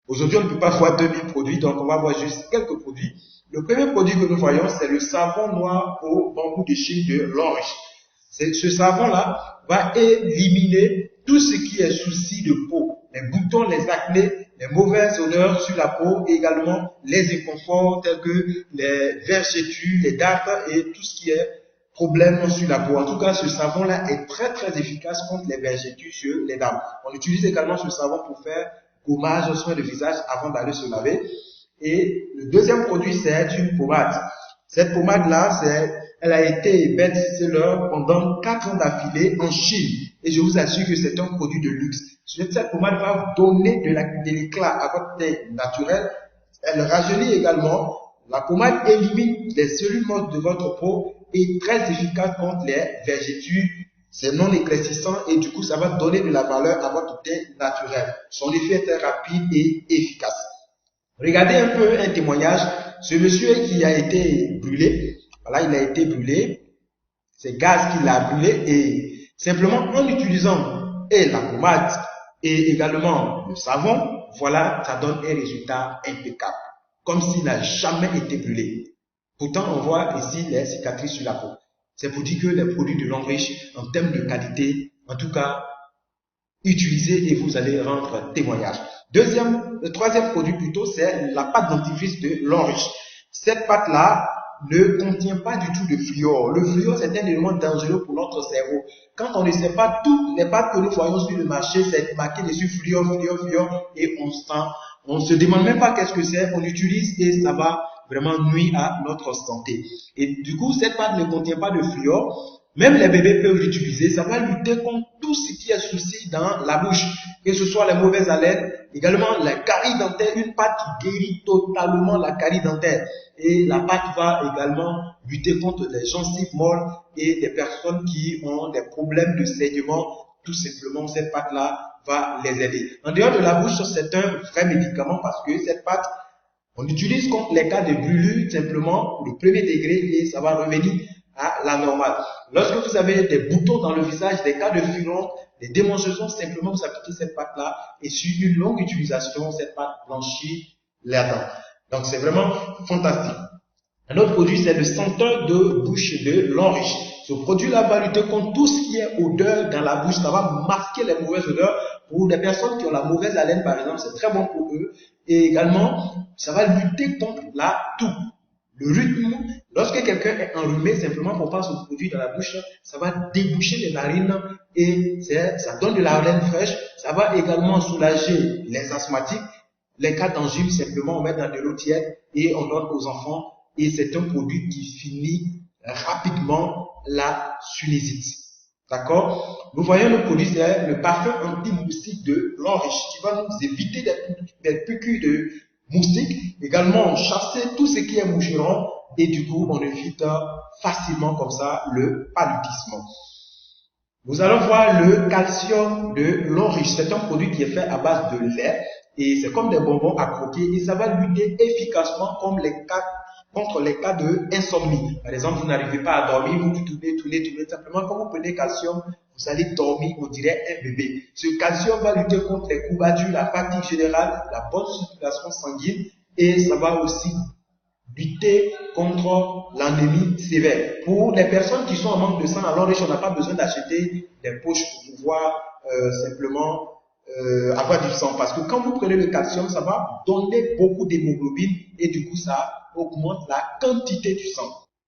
Aujourd'hui, on ne peut pas voir 2000 produits, donc on va voir juste quelques produits. Le premier produit que nous voyons, c'est le savon noir au bambou de Chine de l'Oriche. Ce savon-là va éliminer tout ce qui est souci de peau, les boutons, les acnés, les mauvaises odeurs sur la peau, et également les inconforts tels que les vergetures, les dartres et tout ce qui est problème sur la peau. En tout cas, ce savon-là est très très efficace contre les vergetures sur les dames. On utilise également ce savon pour faire gommage, soin de visage avant d'aller se laver. Et le deuxième produit, c'est une pommade. Cette pommade-là, elle a été best-seller pendant 4 ans d'affilée en Chine. Et je vous assure que c'est un produit de luxe. Cette pommade va donner de l'éclat à votre teint naturel. Elle rajeunit également. La pommade élimine les cellules mortes de votre peau et est très efficace contre les vergetures. C'est non éclaircissant et du coup, ça va donner de la valeur à votre teint naturel. Son effet est très rapide et efficace. Regardez un peu un témoignage. Ce monsieur qui a été brûlé, voilà, il a été brûlé. C'est gaz qui l'a brûlé et simplement en utilisant la pommade et également le savon, voilà, ça donne un résultat impeccable. Comme s'il n'a jamais été brûlé. Pourtant, on voit ici les cicatrices sur la peau. C'est pour dire que les produits de Longrich, en termes de qualité, en tout cas, utilisez et vous allez rendre témoignage. Le troisième produit plutôt, c'est la pâte dentifrice de Longrich. Cette pâte-là ne contient pas du tout de fluor. Le fluor, c'est un élément dangereux pour notre cerveau. Quand on ne sait pas, toutes les pâtes que nous voyons sur le marché, c'est marqué dessus fluor, et on se demande même pas qu'est-ce que c'est, on utilise et ça va vraiment nuire à notre santé. Et du coup, cette pâte ne contient pas de fluor. Même les bébés peuvent l'utiliser. Ça va lutter contre tout ce qui est souci dans la bouche, que ce soit les mauvaises haleines, également la carie dentaire, une pâte qui guérit totalement la carie dentaire. Et la pâte va également lutter contre les gencives molles et des personnes qui ont des problèmes de saignement. Tout simplement, cette pâte-là va les aider. En dehors de la bouche, c'est un vrai médicament parce que cette pâte, on l'utilise contre les cas de brûlure, simplement le premier degré, et ça va revenir à la normale. Lorsque vous avez des boutons dans le visage, des cas de furon, des démangeaisons, simplement vous appliquez cette pâte-là et sur une longue utilisation, cette pâte blanchit les dents. Donc c'est vraiment fantastique. Un autre produit, c'est le senteur de bouche de Longrich. Ce produit-là va lutter contre tout ce qui est odeur dans la bouche. Ça va masquer les mauvaises odeurs. Pour des personnes qui ont la mauvaise haleine, par exemple, c'est très bon pour eux. Et également, ça va lutter contre la toux. Le rythme, lorsque quelqu'un est enrhumé, simplement qu'on passe au produit dans la bouche, ça va déboucher les narines et ça donne de la haleine fraîche. Ça va également soulager les asthmatiques. Les cas d'angine, simplement on met dans de l'eau tiède et on donne aux enfants. Et c'est un produit qui finit rapidement la sinusite. D'accord? Nous voyons le produit, c'est le parfum anti-moustique de Longrich qui va nous éviter des piqûres de moustiques, également chasser tout ce qui est moucheron et du coup on évite facilement comme ça le paludisme. Nous allons voir le calcium de Longrich. C'est un produit qui est fait à base de lait et c'est comme des bonbons à croquer et ça va lutter efficacement contre les cas d'insomnie. Par exemple, vous n'arrivez pas à dormir, vous tournez, simplement quand vous prenez calcium, vous allez dormir, on dirait un bébé. Ce calcium va lutter contre les courbatures, la fatigue générale, la bonne circulation sanguine et ça va aussi lutter contre l'anémie sévère. Pour les personnes qui sont en manque de sang, alors on n'a pas besoin d'acheter des poches pour pouvoir simplement avoir du sang. Parce que quand vous prenez le calcium, ça va donner beaucoup d'hémoglobine et du coup ça augmente la quantité du sang.